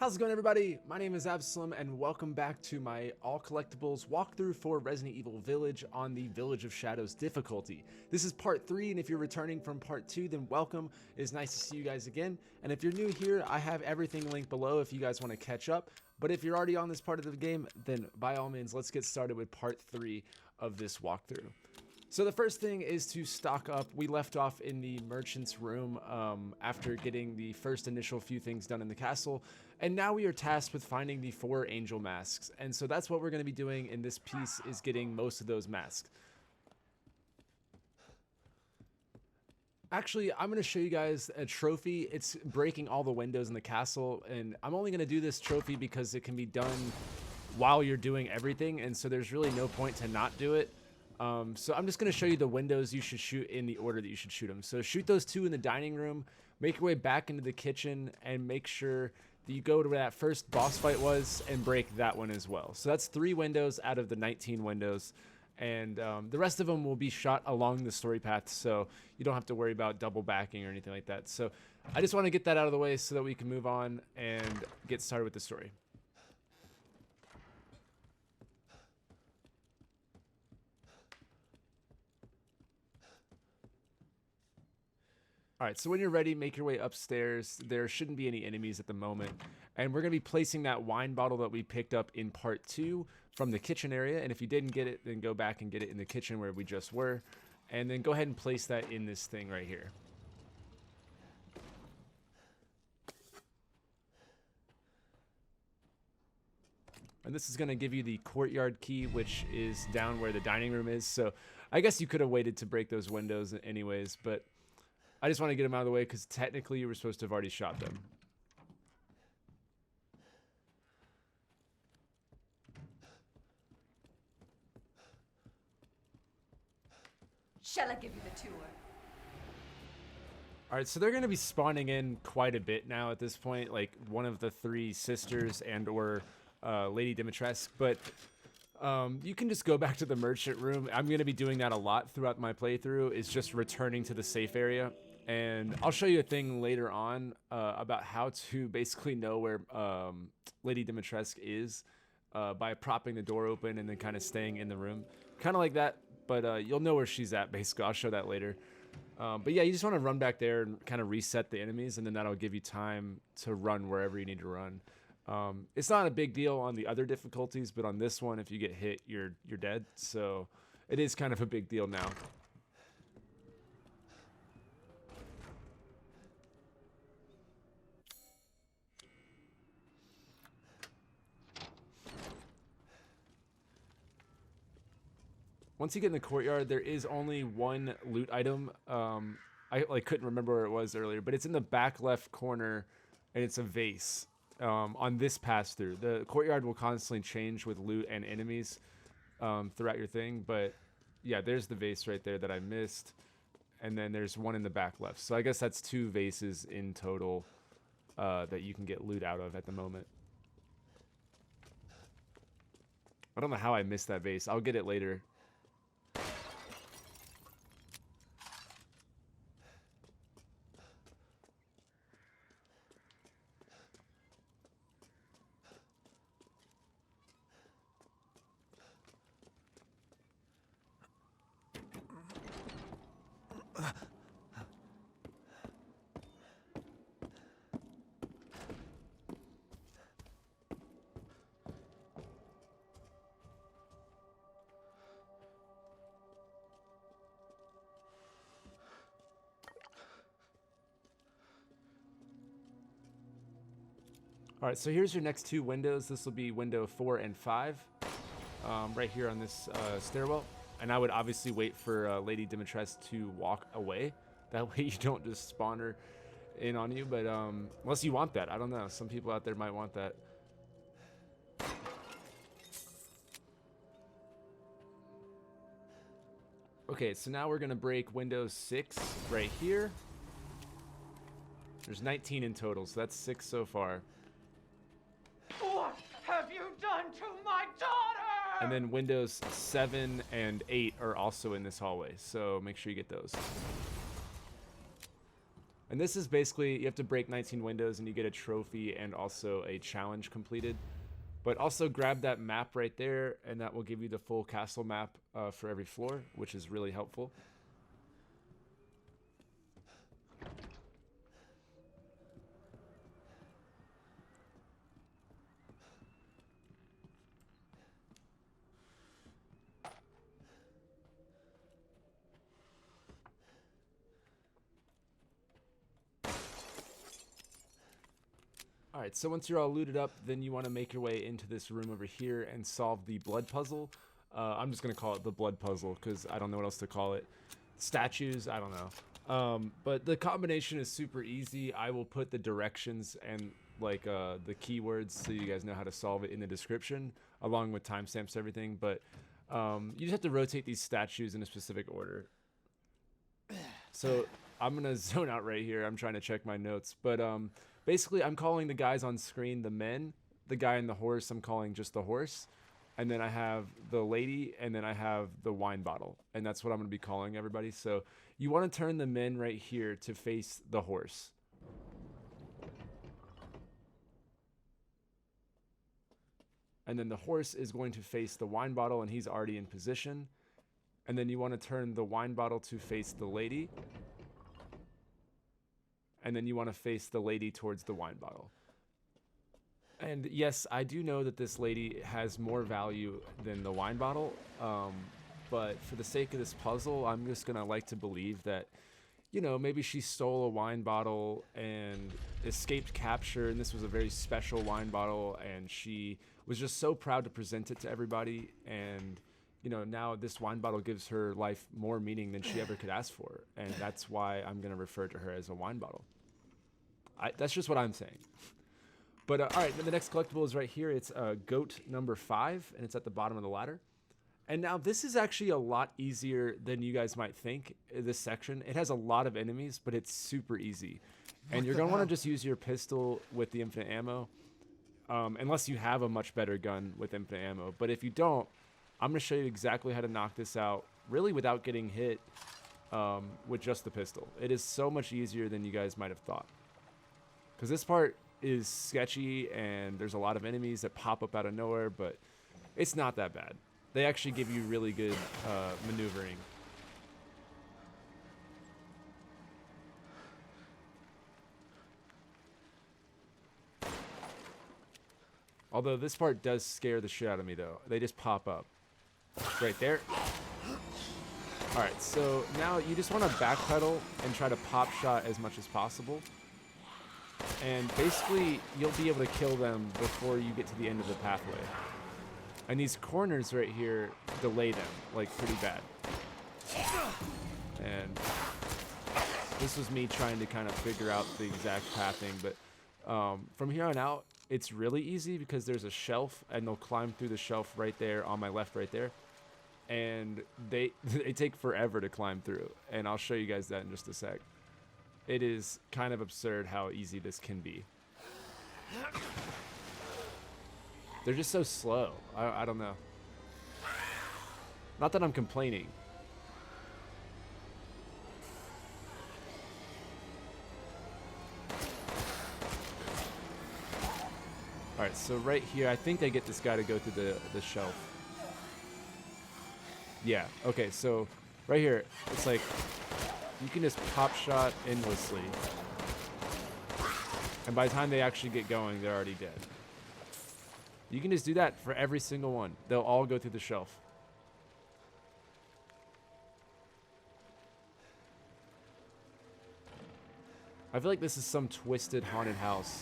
How's it going, everybody? My name is Absoulem, and welcome back to my all collectibles walkthrough for Resident Evil Village on the Village of Shadows difficulty. This is part 3, and if you're returning from part 2, then welcome. It is nice to see you guys again. And if you're new here, I have everything linked below if you guys want to catch up. But if you're already on this part of the game, then by all means, let's get started with part 3 of this walkthrough. So the first thing is to stock up. We left off in the merchant's room after getting the first initial few things done in the castle, and now we are tasked with finding the 4 angel masks, and so that's what we're going to be doing in this piece, is getting most of those masks. Actually, I'm going to show you guys a trophy. It's breaking all the windows in the castle, and I'm only going to do this trophy because it can be done while you're doing everything, and so there's really no point to not do it. So I'm just going to show you the windows you should shoot in the order that you should shoot them. So shoot those 2 in the dining room, make your way back into the kitchen, and make sure that you go to where that first boss fight was and break that one as well. So that's 3 windows out of the 19 windows, and the rest of them will be shot along the story path, so you don't have to worry about double backing or anything like that. So I just want to get that out of the way so that we can move on and get started with the story. Alright, so when you're ready, make your way upstairs. There shouldn't be any enemies at the moment. And we're going to be placing that wine bottle that we picked up in part 2 from the kitchen area. And if you didn't get it, then go back and get it in the kitchen where we just were. And then go ahead and place that in this thing right here. And this is going to give you the courtyard key, which is down where the dining room is. So I guess you could have waited to break those windows anyways, but I just want to get them out of the way because technically you were supposed to have already shot them. Shall I give you the tour? Alright, so they're going to be spawning in quite a bit now at this point, like one of the 3 sisters and or Lady Dimitrescu, but you can just go back to the merchant room. I'm going to be doing that a lot throughout my playthrough, is just returning to the safe area. And I'll show you a thing later on about how to basically know where Lady Dimitrescu is by propping the door open and then kind of staying in the room. Kind of like that, but you'll know where she's at, basically. I'll show that later. But yeah, you just want to run back there and kind of reset the enemies, and then that'll give you time to run wherever you need to run. It's not a big deal on the other difficulties, but on this one, if you get hit, you're dead. So it is kind of a big deal now. Once you get in the courtyard, there is only one loot item. I couldn't remember where it was earlier, but it's in the back left corner, and it's a vase. On this pass through, the courtyard will constantly change with loot and enemies throughout your thing, but yeah, there's the vase right there that I missed, and then there's one in the back left. So I guess that's 2 vases in total that you can get loot out of at the moment. I don't know how I missed that vase. I'll get it later. Alright, so here's your next 2 windows. This will be window 4 and 5, right here on this stairwell. And I would obviously wait for Lady Dimitrescu to walk away. That way you don't just spawn her in on you, but unless you want that. I don't know. Some people out there might want that. Okay, so now we're going to break window 6 right here. There's 19 in total, so that's 6 so far. What have you done to my daughter? And then windows 7 and 8 are also in this hallway, so make sure you get those. And this is basically, you have to break 19 windows and you get a trophy and also a challenge completed. But also grab that map right there, and that will give you the full castle map for every floor, which is really helpful. Alright, so once you're all looted up, then you want to make your way into this room over here and solve the blood puzzle. I'm just going to call it the blood puzzle because I don't know what else to call it. Statues, I don't know. But the combination is super easy. I will put the directions and like the keywords so you guys know how to solve it in the description, along with timestamps and everything. But you just have to rotate these statues in a specific order. So I'm going to zone out right here. I'm trying to check my notes. But basically, I'm calling the guys on screen the men. The guy in the horse, I'm calling just the horse. And then I have the lady, and then I have the wine bottle. And that's what I'm going to be calling everybody. So you want to turn the men right here to face the horse. And then the horse is going to face the wine bottle, and he's already in position. And then you want to turn the wine bottle to face the lady. And then you want to face the lady towards the wine bottle. And yes, I do know that this lady has more value than the wine bottle. But for the sake of this puzzle, I'm just going to like to believe that, you know, maybe she stole a wine bottle and escaped capture. And this was a very special wine bottle. And she was just so proud to present it to everybody. And, you know, now this wine bottle gives her life more meaning than she ever could ask for. And that's why I'm going to refer to her as a wine bottle. That's just what I'm saying. But all right, the next collectible is right here. It's goat number 5, and it's at the bottom of the ladder. And now this is actually a lot easier than you guys might think, this section. It has a lot of enemies, but it's super easy. And you're going to want to just use your pistol with the infinite ammo, unless you have a much better gun with infinite ammo. But if you don't, I'm going to show you exactly how to knock this out, really without getting hit with just the pistol. It is so much easier than you guys might have thought. Because this part is sketchy, and there's a lot of enemies that pop up out of nowhere, but it's not that bad. They actually give you really good maneuvering. Although this part does scare the shit out of me, though. They just pop up. Right there. Alright, so now you just want to backpedal and try to pop shot as much as possible. And basically, you'll be able to kill them before you get to the end of the pathway. And these corners right here delay them, like, pretty bad. And this was me trying to kind of figure out the exact pathing. But from here on out, it's really easy because there's a shelf, and they'll climb through the shelf right there on my left right there. And they take forever to climb through. And I'll show you guys that in just a sec. It is kind of absurd how easy this can be. They're just so slow. I don't know. Not that I'm complaining. Alright, so right here, I think I get this guy to go through the shelf. Yeah, okay, so right here, it's like you can just pop shot endlessly. And by the time they actually get going, they're already dead. You can just do that for every single one. They'll all go through the shelf. I feel like this is some twisted haunted house.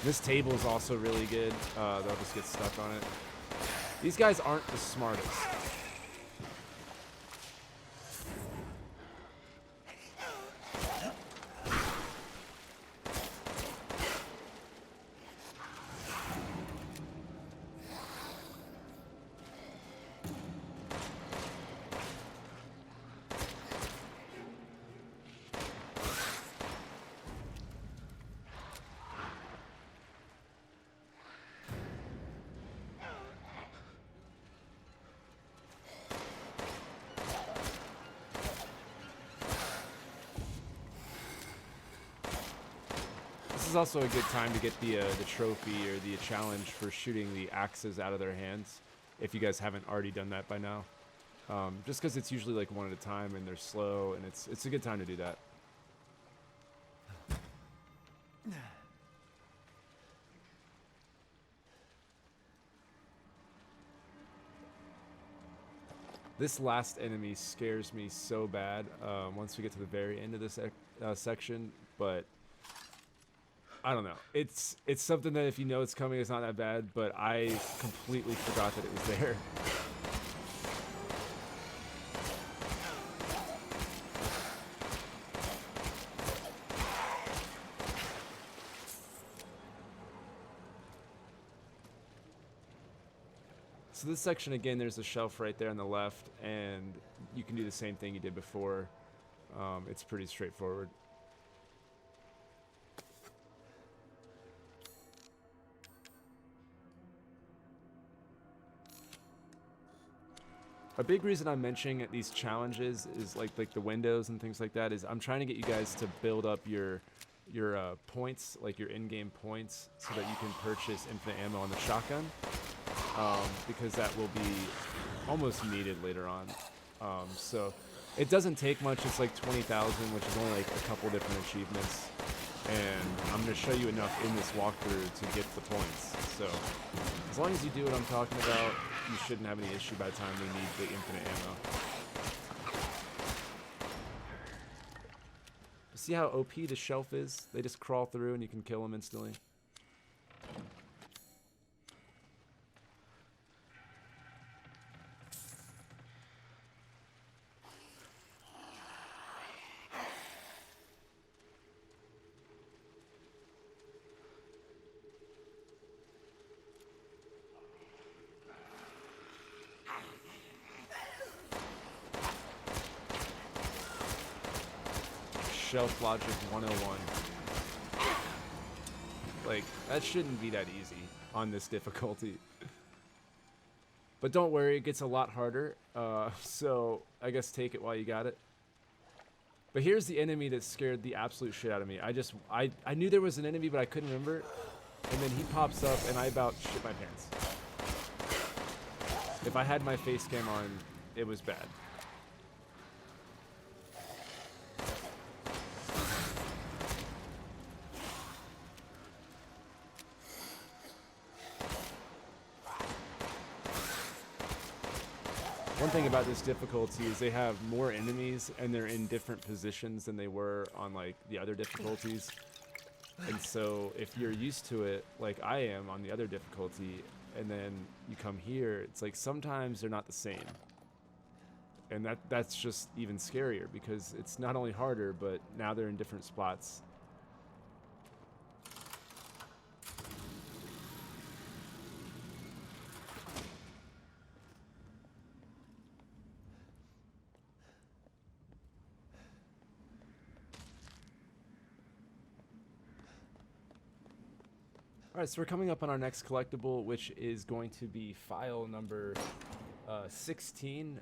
This table is also really good. They'll just get stuck on it. These guys aren't the smartest. This is also a good time to get the trophy or the challenge for shooting the axes out of their hands, if you guys haven't already done that by now. Just because it's usually like one at a time and they're slow, and it's a good time to do that. This last enemy scares me so bad once we get to the very end of this section, but I don't know. It's something that if you know it's coming, it's not that bad, but I completely forgot that it was there. So this section, again, there's a shelf right there on the left, and you can do the same thing you did before. It's pretty straightforward. A big reason I'm mentioning these challenges is like the windows and things like that is I'm trying to get you guys to build up your points, like your in-game points, so that you can purchase infinite ammo on the shotgun. Because that will be almost needed later on. So it doesn't take much. It's like 20,000, which is only like a couple different achievements. And I'm going to show you enough in this walkthrough to get the points. So as long as you do what I'm talking about, you shouldn't have any issue by the time we need the infinite ammo. See how OP the shelf is? They just crawl through and you can kill them instantly. Shelf logic 101. Like, that shouldn't be that easy on this difficulty. But don't worry, it gets a lot harder. So I guess take it while you got it. But here's the enemy that scared the absolute shit out of me. I knew there was an enemy, but I couldn't remember. And then he pops up and I about shit my pants. If I had my face cam on, it was bad. One thing about this difficulty is they have more enemies and they're in different positions than they were on like the other difficulties. And so if you're used to it, like I am on the other difficulty, and then you come here, it's like sometimes they're not the same. And that's just even scarier because it's not only harder, but now they're in different spots. Alright, so we're coming up on our next collectible, which is going to be file number 16.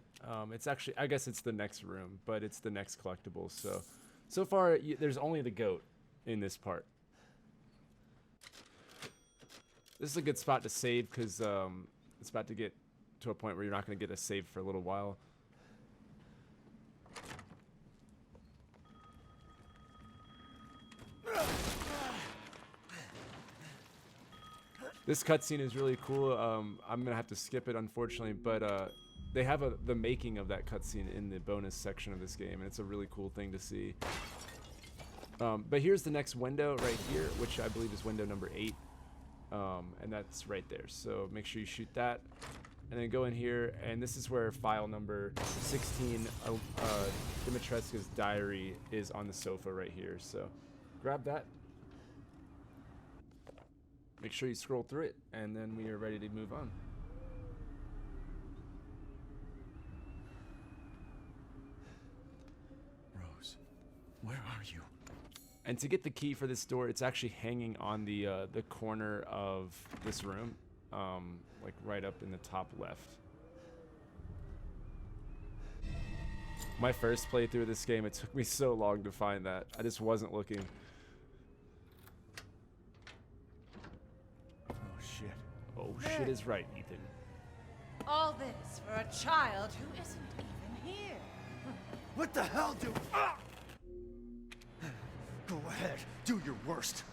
It's actually, I guess it's the next room, but it's the next collectible. So far, there's only the goat in this part. This is a good spot to save because it's about to get to a point where you're not going to get a save for a little while. This cutscene is really cool. I'm gonna have to skip it, unfortunately, but they have the making of that cutscene in the bonus section of this game, and it's a really cool thing to see. But here's the next window right here, which I believe is window number 8, and that's right there. So make sure you shoot that, and then go in here, and this is where file number 16, Dimitrescu's diary, is on the sofa right here. So grab that. Make sure you scroll through it, and then we are ready to move on. Rose, where are you? And to get the key for this door, it's actually hanging on the corner of this room, like right up in the top left. My first playthrough of this game, it took me so long to find that. I just wasn't looking. Oh, shit is right, Ethan. All this for a child who isn't even here. What the hell do... Go ahead, do your worst.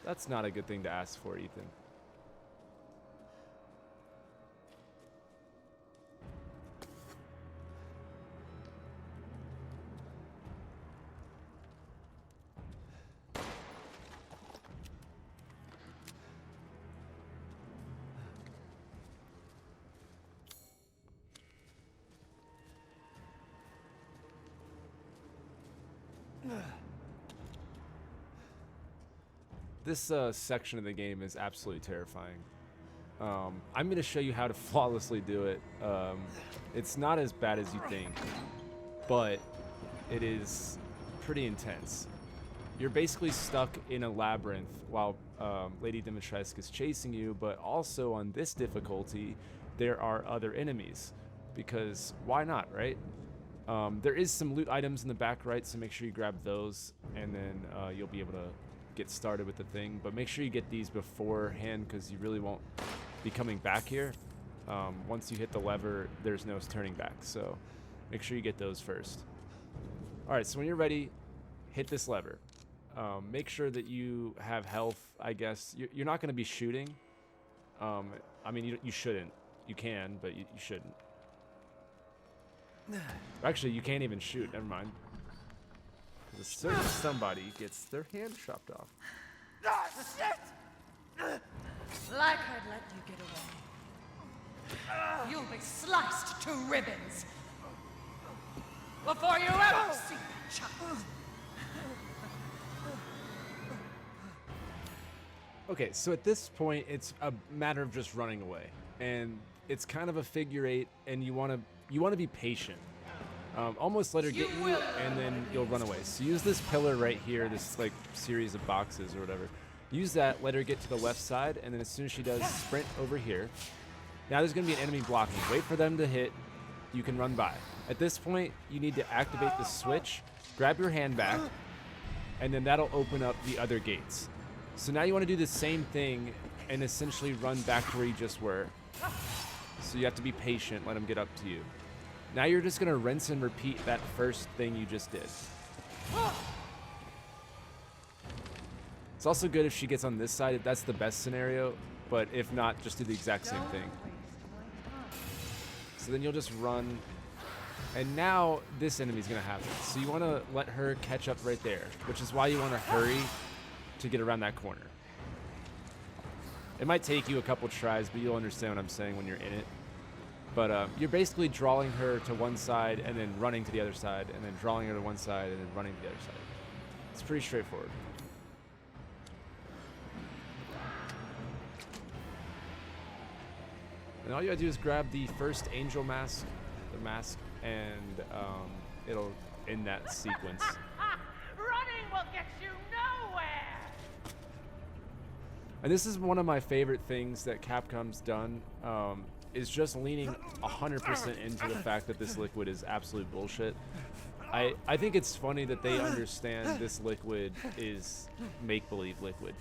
That's not a good thing to ask for, Ethan. This section of the game is absolutely terrifying. I'm going to show you how to flawlessly do it. It's not as bad as you think, but it is pretty intense. You're basically stuck in a labyrinth while Lady Dimitrescu is chasing you, but also on this difficulty, there are other enemies. Because why not, right? There is some loot items in the back right, so make sure you grab those, and then you'll be able to get started with the thing. But make sure you get these beforehand, because you really won't be coming back here. Once you hit the lever, there's no turning back, so make sure you get those first. Alright, so when you're ready, hit this lever. Make sure that you have health, I guess. You're not going to be shooting. I mean, you shouldn't. You can, but you shouldn't. Actually, you can't even shoot. Never mind. As soon as somebody gets their hand chopped off. Ah, shit! Like I'd let you get away. You'll be sliced to ribbons before you ever see the child. Okay, so at this point, it's a matter of just running away, and it's kind of a figure eight, and you want to be patient. Almost let her get you, and then you'll run away. So use this pillar right here, this like series of boxes or whatever. Use that, let her get to the left side, and then as soon as she does, sprint over here. Now there's going to be an enemy blocking. Wait for them to hit. You can run by. At this point, you need to activate the switch, grab your hand back, and then that'll open up the other gates. So now you want to do the same thing and essentially run back to where you just were. So you have to be patient, let them get up to you. Now you're just going to rinse and repeat that first thing you just did. It's also good if she gets on this side, if that's the best scenario, but if not, just do the exact same thing. So then you'll just run, and now this enemy's going to happen. So you want to let her catch up right there, which is why you want to hurry to get around that corner. It might take you a couple tries, but you'll understand what I'm saying when you're in it. But you're basically drawing her to one side and then running to the other side, and then drawing her to one side and then running to the other side. It's pretty straightforward. And all you gotta do is grab the first angel mask, the mask, and it'll end that sequence. Running will get you nowhere! And this is one of my favorite things that Capcom's done, is just leaning 100% into the fact that this liquid is absolute bullshit. I think it's funny that they understand this liquid is make-believe liquid.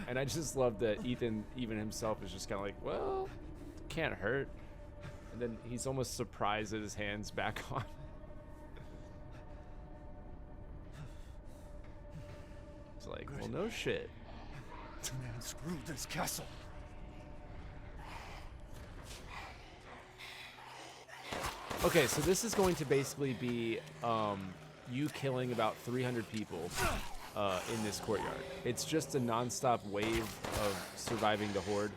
And I just love that Ethan, even himself, is just kind of like, well, can't hurt. And then he's almost surprised that his hand's back on. It's like, well, no shit. Man, screw this castle. Okay, so this is going to basically be you killing about 300 people in this courtyard. It's just a non-stop wave of surviving the horde.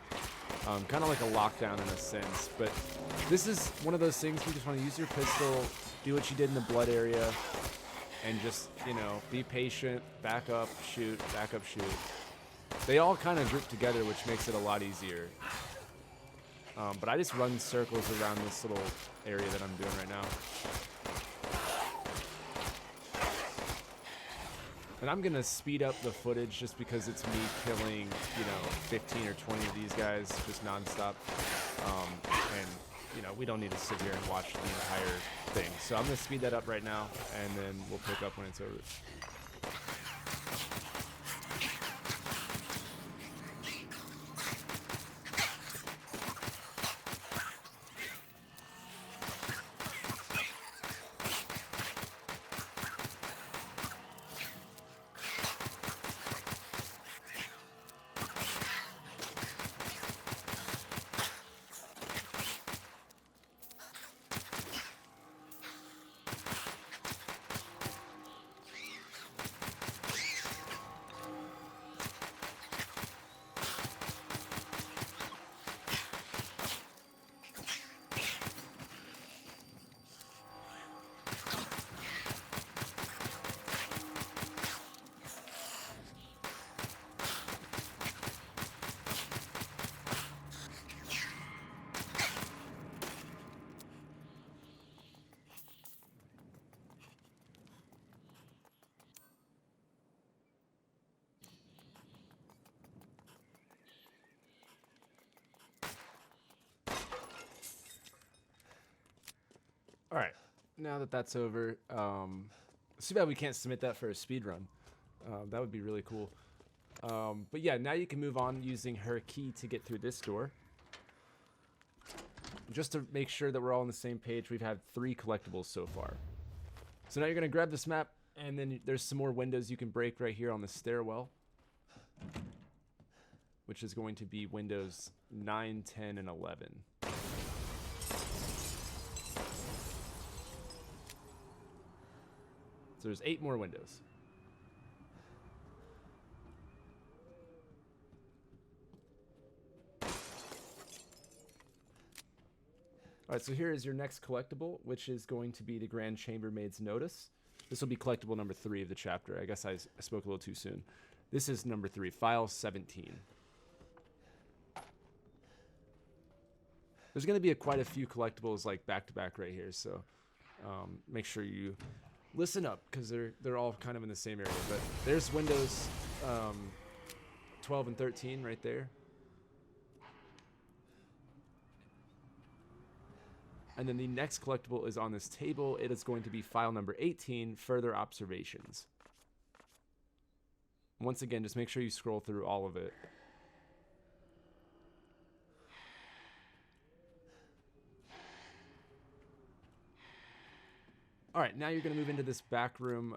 Kind of like a lockdown in a sense, but this is one of those things where you just want to use your pistol, do what you did in the blood area, and just, you know, be patient, back up, shoot, back up, shoot. They all kind of group together, which makes it a lot easier. But I just run circles around this little area that I'm doing right now. And I'm gonna speed up the footage just because it's me killing, you know, 15 or 20 of these guys just nonstop. And, you know, we don't need to sit here and watch the entire thing. So I'm gonna speed that up right now, and then we'll pick up when it's over. All right, now that that's over, it's too bad we can't submit that for a speed run. That would be really cool. But yeah, now you can move on using her key to get through this door. Just to make sure that we're all on the same page, we've had 3 collectibles so far. So now you're going to grab this map, and then there's some more windows you can break right here on the stairwell, which is going to be windows 9, 10, and 11. So there's 8 more windows. All right, so here is your next collectible, which is going to be the Grand Chambermaid's Notice. This will be collectible number 3 of the chapter. I guess I spoke a little too soon. This is number 3, file 17. There's going to be quite a few collectibles like back to back right here, so make sure you listen up because they're all kind of in the same area. But there's windows 12 and 13 right there. And then the next collectible is on this table. It is going to be file number 18, Further Observations. Once again, just make sure you scroll through all of it. All right, now you're going to move into this back room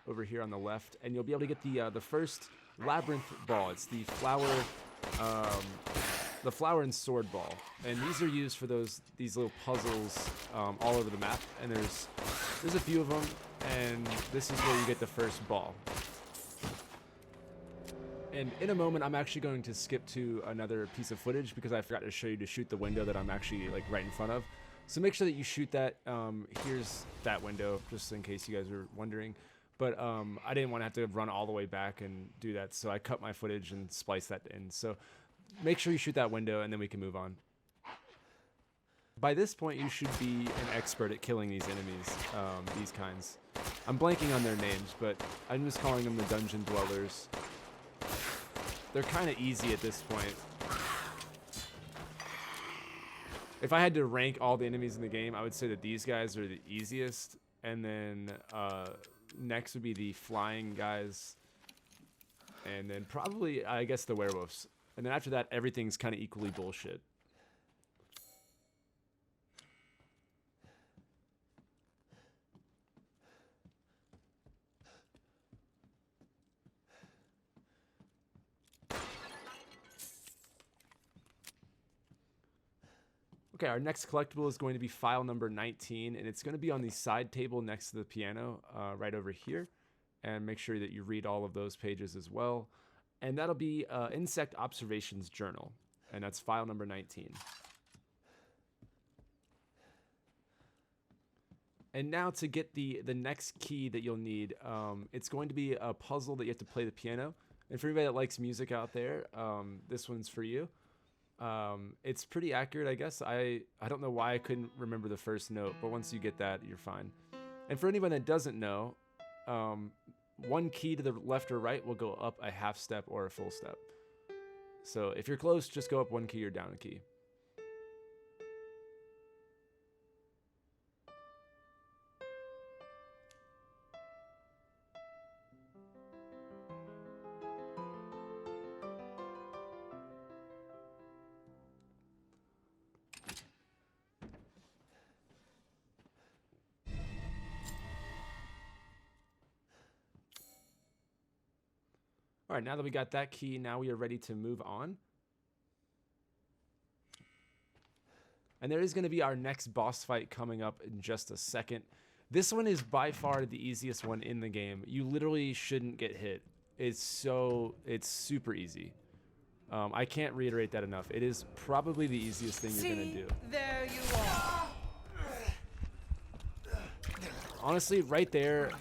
over here on the left, and you'll be able to get the first Labyrinth Ball. It's the flower and sword ball, and these are used for these little puzzles all over the map. And there's a few of them, and this is where you get the first ball. And in a moment, I'm actually going to skip to another piece of footage because I forgot to show you to shoot the window that I'm actually like right in front of. So make sure that you shoot that. Here's that window, just in case you guys are wondering. But I didn't want to have to run all the way back and do that, so I cut my footage and spliced that in. So make sure you shoot that window, and then we can move on. By this point, you should be an expert at killing these enemies, these kinds. I'm blanking on their names, but I'm just calling them the dungeon dwellers. They're kind of easy at this point. If I had to rank all the enemies in the game, I would say that these guys are the easiest, and then next would be the flying guys, and then probably, I guess, the werewolves. And then after that, everything's kind of equally bullshit. Okay, our next collectible is going to be file number 19, and it's going to be on the side table next to the piano, right over here. And make sure that you read all of those pages as well. And that'll be Insect Observations Journal, and that's file number 19. And now to get the next key that you'll need, it's going to be a puzzle that you have to play the piano. And for anybody that likes music out there, this one's for you. It's pretty accurate, I guess. I don't know why I couldn't remember the first note, but once you get that, you're fine. And for anyone that doesn't know, one key to the left or right will go up a half step or a full step. So if you're close, just go up one key or down a key. All right, now that we got that key, now we are ready to move on. And there is going to be our next boss fight coming up in just a second. This one is by far the easiest one in the game. You literally shouldn't get hit. It's super easy. I can't reiterate that enough. It is probably the easiest thing you're going to do. There you are. Honestly, right there,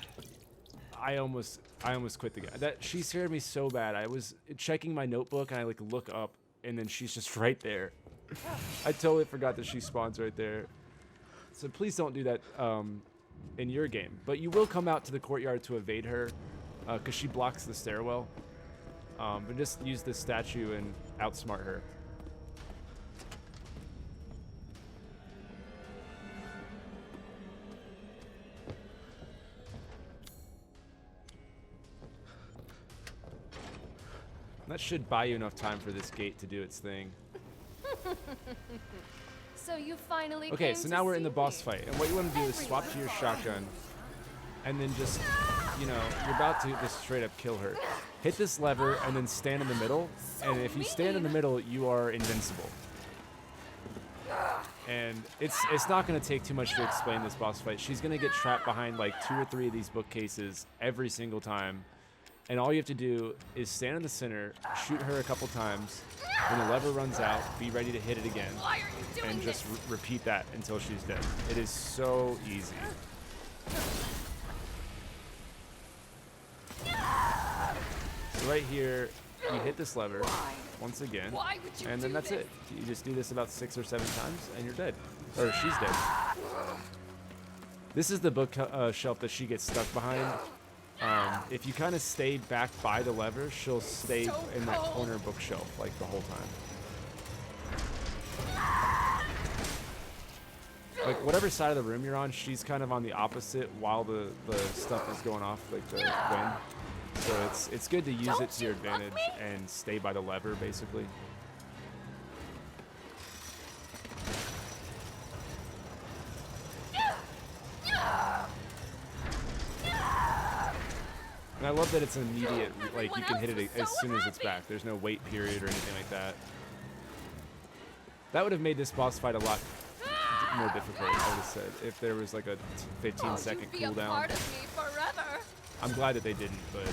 I almost quit the game. She scared me so bad. I was checking my notebook and I like look up and then she's just right there. I totally forgot that she spawns right there. So please don't do that in your game. But you will come out to the courtyard to evade her because she blocks the stairwell. But just use this statue and outsmart her. That should buy you enough time for this gate to do its thing. So you finally Okay, came so to now we're in see the boss me. fight, and what you want to do is swap to your shotgun, and then just, you know, you're about to just straight up kill her. Hit this lever, and then stand in the middle, and if you stand in the middle, you are invincible. And it's not going to take too much to explain this boss fight. She's going to get trapped behind like 2 or 3 of these bookcases every single time. And all you have to do is stand in the center, shoot her a couple times. When the lever runs out, be ready to hit it again. Why are you doing And just this? repeat that until she's dead. It is so easy. So right here, you hit this lever once again, Why would you and then do that's this? it. You just do this about 6 or 7 times, and you're dead. Or she's dead. This is the book shelf that she gets stuck behind. If you kind of stay back by the lever, she'll stay So in that cold. corner bookshelf like the whole time. Like whatever side of the room you're on, she's kind of on the opposite while the stuff is going off, like the wind. So it's good to use it Don't to your you love advantage me? and stay by the lever basically. And I love that it's immediate, like you can hit it as soon as it's back. There's no wait period or anything like that. That would have made this boss fight a lot more difficult, I would have said, if there was like a 15-second Be a cooldown. part of me forever. I'm glad that they didn't, but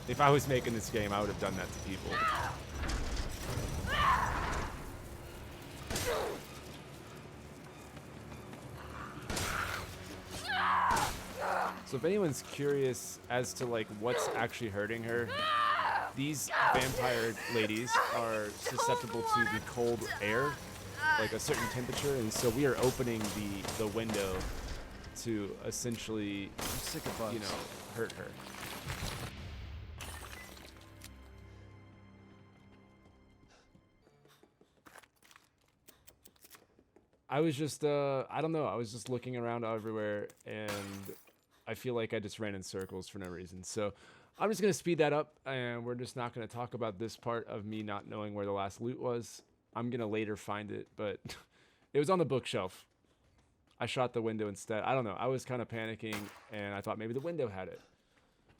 if I was making this game, I would have done that to people. So if anyone's curious as to like what's actually hurting her, these vampire ladies are susceptible to the cold air, like a certain temperature, and so we are opening the window to essentially, I'm sick of bugs. you know, hurt her. I was just, I don't know, I was just looking around everywhere, and I feel like I just ran in circles for no reason. So I'm just going to speed that up, and we're just not going to talk about this part of me not knowing where the last loot was. I'm going to later find it, but it was on the bookshelf. I shot the window instead. I don't know. I was kind of panicking, and I thought maybe the window had it.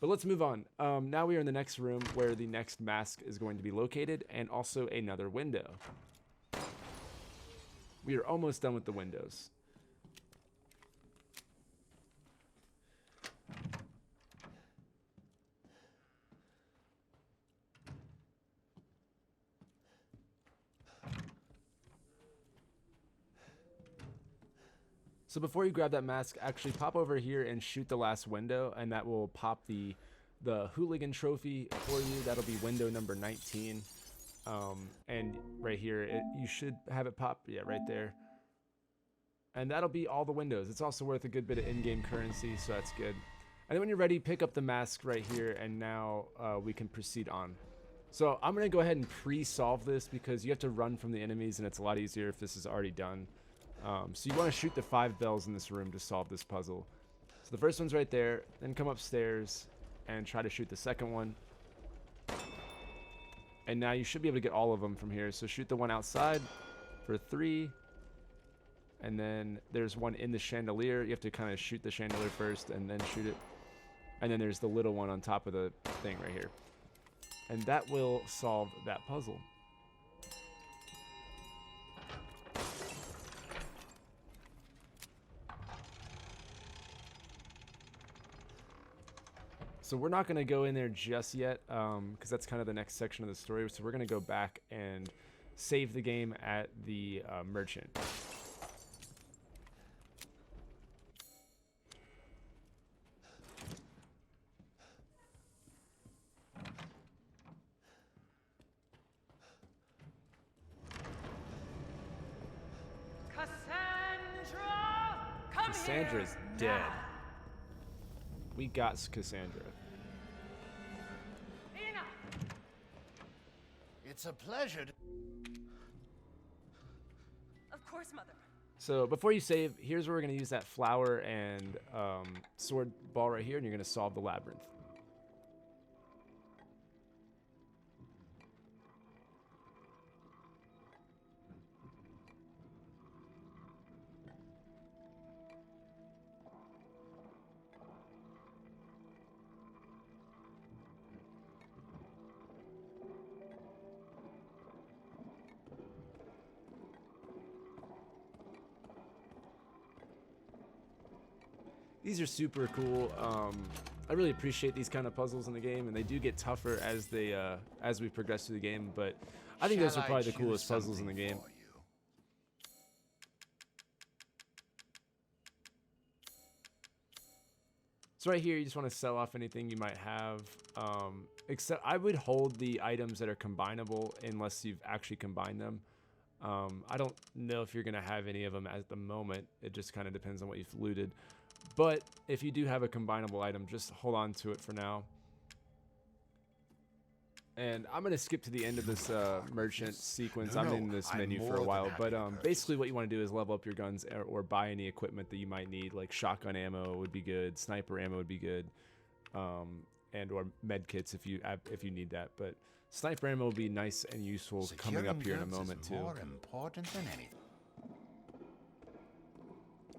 But let's move on. Now we are in the next room where the next mask is going to be located, and also another window. We are almost done with the windows. So before you grab that mask, actually pop over here and shoot the last window, and that will pop the hooligan trophy for you. That'll be window number 19. And right here, you should have it pop, yeah, right there. And that'll be all the windows. It's also worth a good bit of in-game currency, so that's good. And then when you're ready, pick up the mask right here, and now we can proceed on. So I'm gonna go ahead and pre-solve this because you have to run from the enemies, and it's a lot easier if this is already done. So you want to shoot the 5 bells in this room to solve this puzzle. So the first one's right there, then come upstairs and try to shoot the second one. And now you should be able to get all of them from here. So shoot the one outside for 3. And then there's one in the chandelier. You have to kind of shoot the chandelier first and then shoot it. And then there's the little one on top of the thing right here. And that will solve that puzzle. So we're not going to go in there just yet, because that's kind of the next section of the story. So we're going to go back and save the game at the merchant. Cassandra, come Cassandra's here dead. now. We got Cassandra. Ina, It's a pleasure. Of course, Mother. So before you save, here's where we're going to use that flower and sword ball right here, and you're going to solve the labyrinth. These are super cool. I really appreciate these kind of puzzles in the game, and they do get tougher as they as we progress through the game. But I think those are probably the coolest puzzles in the game. So right here, you just want to sell off anything you might have. Except I would hold the items that are combinable unless you've actually combined them. I don't know if you're going to have any of them at the moment. It just kind of depends on what you've looted. But if you do have a combinable item, just hold on to it for now. And I'm going to skip to the end of this merchant sequence. I'm in this menu for a while. But basically what you want to do is level up your guns or buy any equipment that you might need. Like shotgun ammo would be good. Sniper ammo would be good. And or med kits if you need that. But sniper ammo will be nice and useful coming up here in a moment too. More important than anything.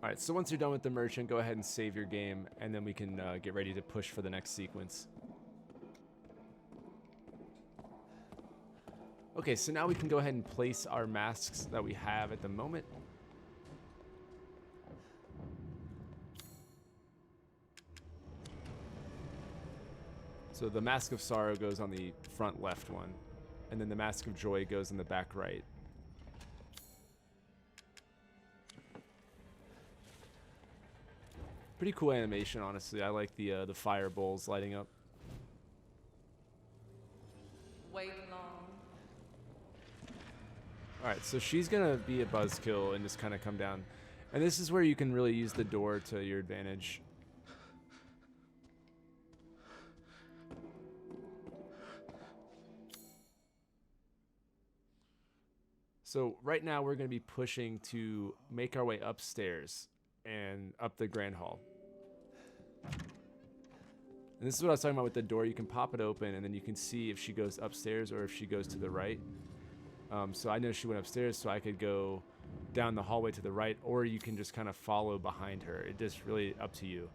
All right, so once you're done with the merchant, go ahead and save your game, and then we can get ready to push for the next sequence. Okay, so now we can go ahead and place our masks that we have at the moment. So the Mask of Sorrow goes on the front left one, and then the Mask of Joy goes in the back right. Pretty cool animation, honestly. I like the fire bowls lighting up. Wait long. All right, so she's gonna be a buzzkill and just kind of come down, and this is where you can really use the door to your advantage. So right now we're gonna be pushing to make our way upstairs and up the grand hall. And this is what I was talking about with the door. You can pop it open and then you can see if she goes upstairs or if she goes to the right. So I know she went upstairs, so I could go down the hallway to the right, or you can just kind of follow behind her. It's just really up to you.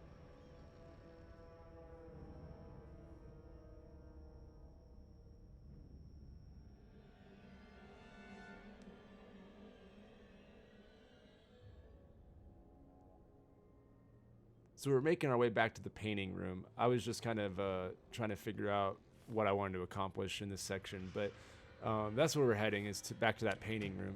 So we're making our way back to the painting room. I was just kind of trying to figure out what I wanted to accomplish in this section, but that's where we're heading, is back to that painting room.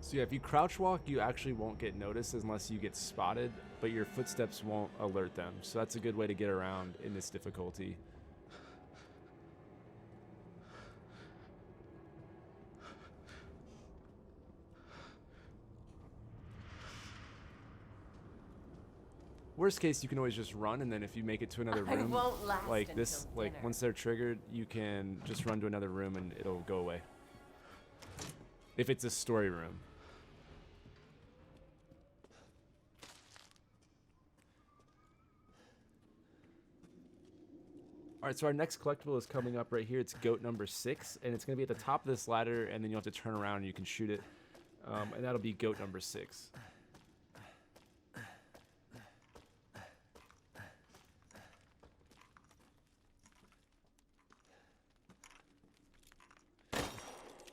So yeah, if you crouch walk, you actually won't get noticed unless you get spotted, but your footsteps won't alert them. So that's a good way to get around in this difficulty. Worst case, you can always just run, and then if you make it to another room, like this, like once they're triggered, you can just run to another room and it'll go away. If it's a story room. All right, so our next collectible is coming up right here. It's goat number 6, and it's going to be at the top of this ladder, and then you'll have to turn around and you can shoot it. And that'll be goat number 6.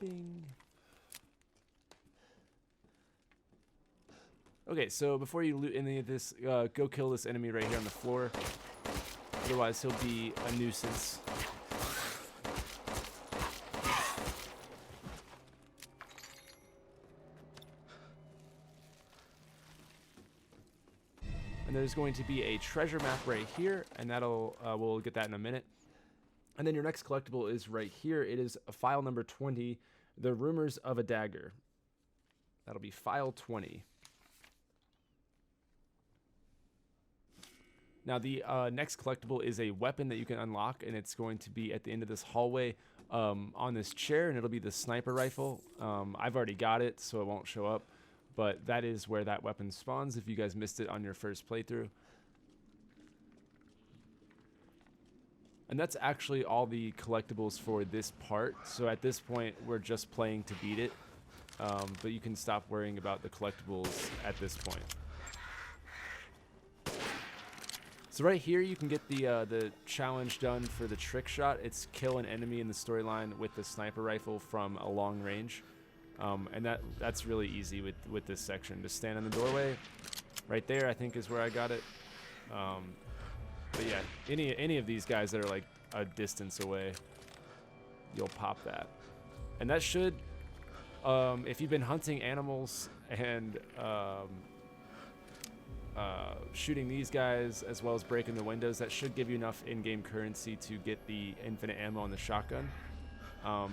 Bing. Okay, so before you loot any of this, go kill this enemy right here on the floor. Otherwise, he'll be a nuisance. And there's going to be a treasure map right here, and that'll we'll get that in a minute. And then your next collectible is right here. It is file number 20, The Rumors of a Dagger. That'll be file 20. Now the next collectible is a weapon that you can unlock, and it's going to be at the end of this hallway on this chair, and it'll be the sniper rifle. I've already got it, so it won't show up, but that is where that weapon spawns if you guys missed it on your first playthrough. And that's actually all the collectibles for this part. So at this point, we're just playing to beat it. But you can stop worrying about the collectibles at this point. So right here you can get the challenge done for the trick shot. It's kill an enemy in the storyline with the sniper rifle from a long range. And that's really easy with this section. Just stand in the doorway. Right there, I think, is where I got it. But yeah, any of these guys that are like a distance away, you'll pop that. And that should, if you've been hunting animals and shooting these guys as well as breaking the windows, that should give you enough in-game currency to get the infinite ammo on the shotgun.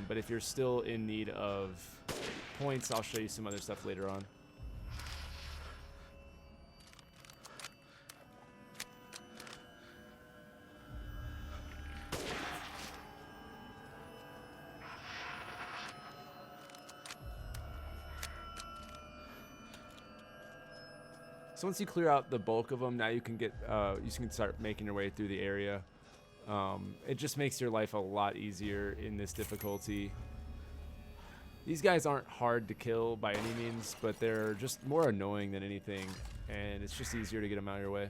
But if you're still in need of points, I'll show you some other stuff later on. So once you clear out the bulk of them, now you can get you can start making your way through the area. It just makes your life a lot easier in this difficulty. These guys aren't hard to kill by any means, but they're just more annoying than anything, and it's just easier to get them out of your way.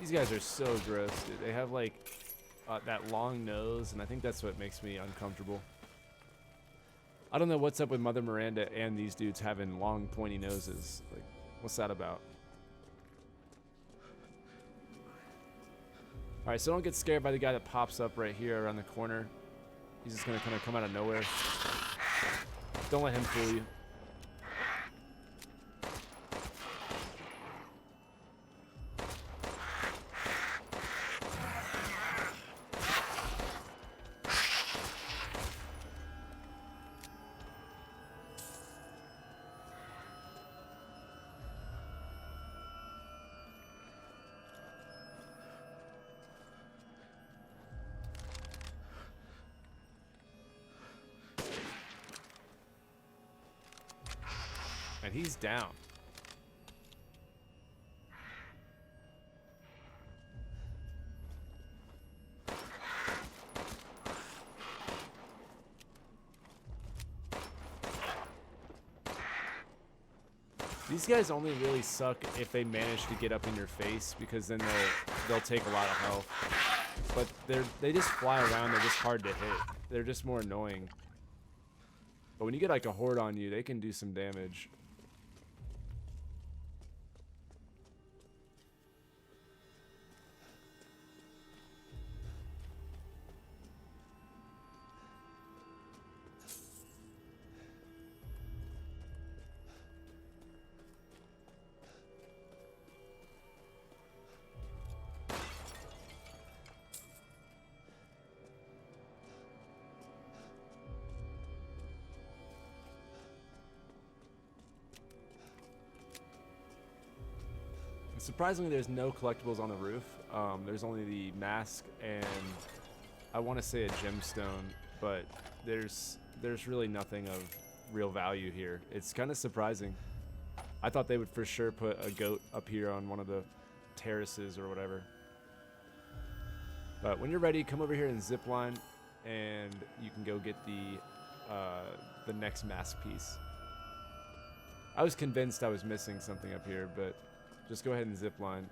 These guys are so gross, dude. They have like that long nose, and I think that's what makes me uncomfortable. I don't know what's up with Mother Miranda and these dudes having long, pointy noses. Like, what's that about? All right, so don't get scared by the guy that pops up right here around the corner. He's just gonna kind of come out of nowhere. Don't let him fool you. And he's down. These guys only really suck if they manage to get up in your face, because then they'll take a lot of health. But they just fly around. They're just hard to hit. They're just more annoying. But when you get like a horde on you, they can do some damage. Surprisingly, there's no collectibles on the roof. There's only the mask and I want to say a gemstone, but there's really nothing of real value here. It's kind of surprising. I thought they would for sure put a goat up here on one of the terraces or whatever. But when you're ready, come over here and zip line, and you can go get the next mask piece. I was convinced I was missing something up here, but just go ahead and zip line.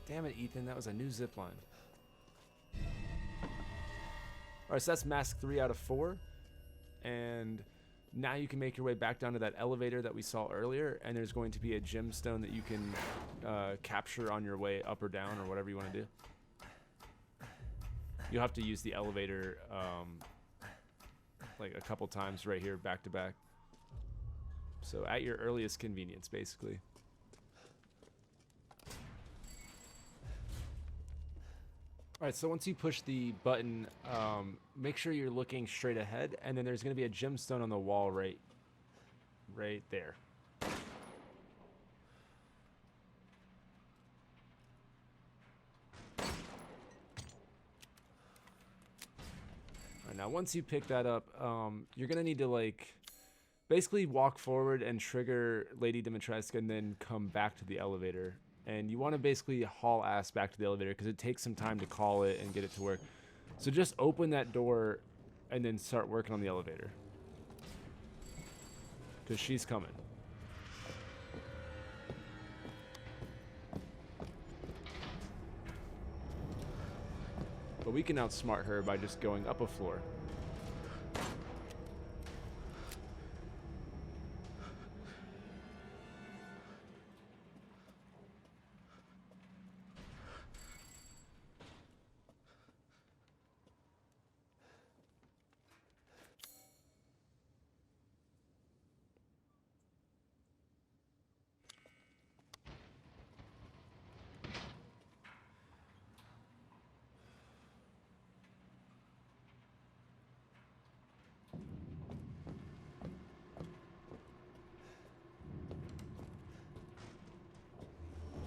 Damn it, Ethan, that was a new zip line. Alright, so that's mask 3 out of 4. And now you can make your way back down to that elevator that we saw earlier, and there's going to be a gemstone that you can capture on your way up or down or whatever you want to do. You'll have to use the elevator like a couple times right here back to back. So at your earliest convenience, basically. All right, so once you push the button, make sure you're looking straight ahead, and then there's going to be a gemstone on the wall right there. All right, now once you pick that up, you're going to need to like basically walk forward and trigger Lady Dimitrescu and then come back to the elevator. And you want to basically haul ass back to the elevator because it takes some time to call it and get it to work. So just open that door and then start working on the elevator. Because she's coming. But we can outsmart her by just going up a floor.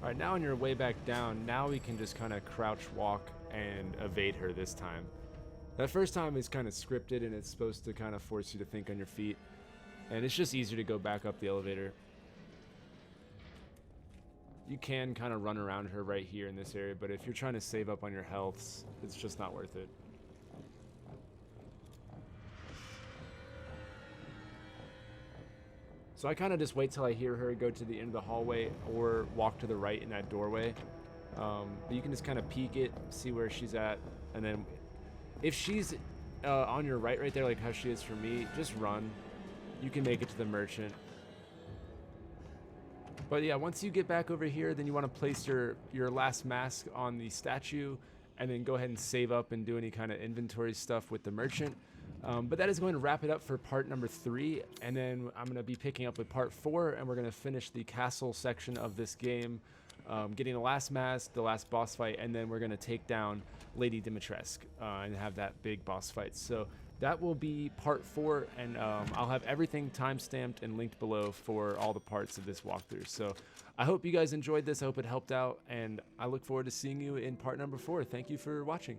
All right, now on your way back down, now we can just kind of crouch walk and evade her this time. That first time is kind of scripted and it's supposed to kind of force you to think on your feet. And it's just easier to go back up the elevator. You can kind of run around her right here in this area, but if you're trying to save up on your healths, it's just not worth it. So I kind of just wait till I hear her go to the end of the hallway or walk to the right in that doorway. But you can just kind of peek it, see where she's at, and then if she's on your right there, like how she is for me, just run. You can make it to the merchant. But yeah, once you get back over here, then you want to place your last mask on the statue and then go ahead and save up and do any kind of inventory stuff with the merchant. But that is going to wrap it up for part number 3, and then I'm going to be picking up with part 4, and we're going to finish the castle section of this game, getting the last mask, the last boss fight, and then we're going to take down Lady Dimitrescu and have that big boss fight. So that will be part 4, and I'll have everything timestamped and linked below for all the parts of this walkthrough. So I hope you guys enjoyed this. I hope it helped out, and I look forward to seeing you in part number 4. Thank you for watching.